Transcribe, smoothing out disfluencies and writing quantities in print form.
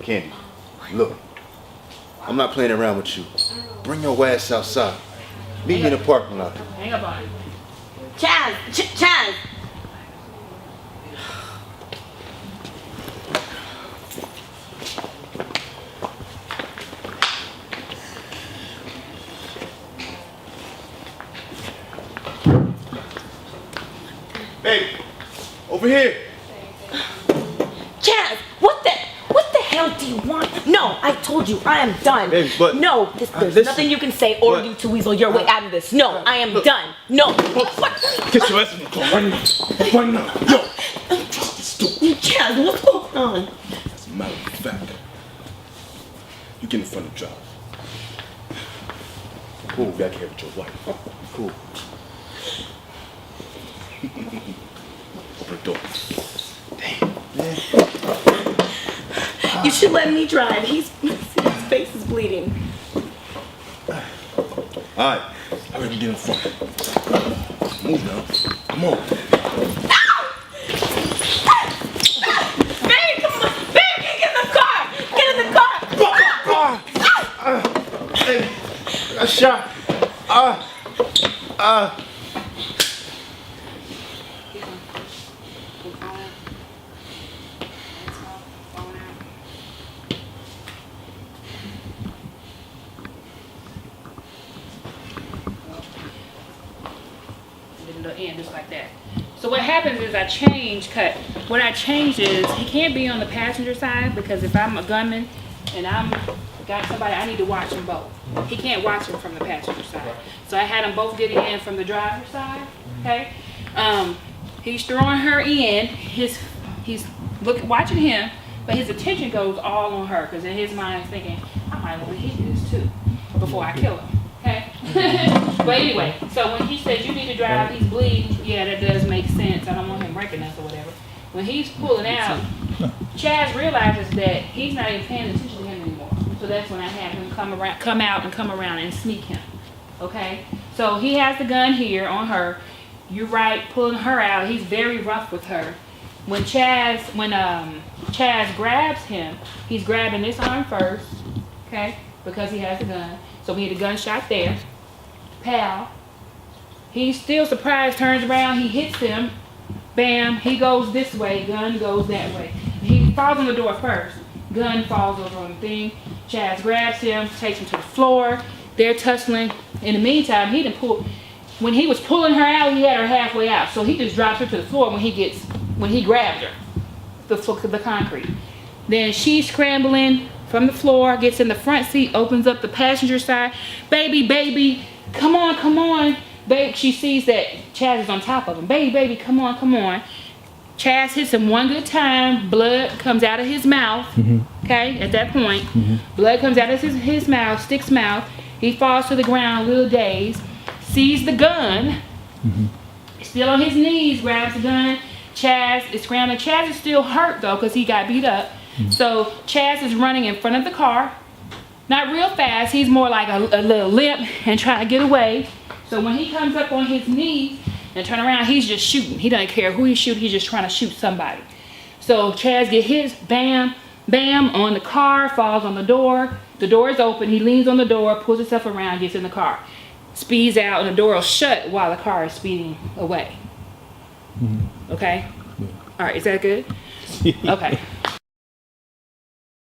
Candy, look. I'm not playing around with you. Bring your ass outside. Meet me in the parking lot. Hang up on it. Chaz! Chaz! Baby, over here. Chaz, what the hell do you want? No, I told you, I am done. Baby, but no, there's listen, nothing you can say or do to weasel your way out of this. No, I am done. No. Get your ass in the car right now. Right now. Yo. Trust this dude. Chaz, what's going on? As a matter of fact, you get in front of the drive. Cool, back here with your wife. Cool. Open the door. Damn, man. You should let me drive. His face is bleeding. Alright, I already get in front. Move now. Come on. Baby, come on. Baby, get in the car. Get in the car. Hey, a shot. End just like that. So what happens is I change cut. What I changed is he can't be on the passenger side because if I'm a gunman and I'm got somebody, I need to watch them both. He can't watch them from the passenger side. So I had them both getting in from the driver's side. Okay. He's throwing her in. He's watching him, but his attention goes all on her because in his mind he's thinking, I might want to hit this too before I kill him. Okay. But anyway, so when he says you need to drive, he's bleeding. Yeah, that does make sense. I don't want him wrecking us or whatever. When he's pulling out, Chaz realizes that he's not even paying attention to him anymore. So that's when I have him come around and sneak him. Okay. So he has the gun here on her. You're right, pulling her out. He's very rough with her. When Chaz grabs him, he's grabbing this arm first. Okay, because he has the gun. So he had a gunshot there. Pow. He's still surprised, turns around, he hits him. Bam, he goes this way, gun goes that way. He falls on the door first. Gun falls over on the thing. Chaz grabs him, takes him to the floor. They're tussling. In the meantime, when he was pulling her out, he had her halfway out. So he just drops her to the floor when he grabbed her, the concrete. Then she's scrambling from the floor, gets in the front seat, opens up the passenger side. Baby, come on. Babe, she sees that Chaz is on top of him. Baby, come on. Chaz hits him one good time. Blood comes out of his mouth. Okay, at that point, blood comes out of his mouth, Stick's mouth. He falls to the ground, a little dazed. Sees the gun. Still on his knees, grabs the gun. Chaz is scrambling. Chaz is still hurt though because he got beat up. So Chaz is running in front of the car. Not real fast. He's more like a little limp and trying to get away. So when he comes up on his knees and turn around, he's just shooting. He doesn't care who he's shooting. He's just trying to shoot somebody. So Chaz get his bam on the car, falls on the door. The door is open. He leans on the door, pulls himself around, gets in the car. Speeds out and the door will shut while the car is speeding away. Okay? All right, is that good? Okay.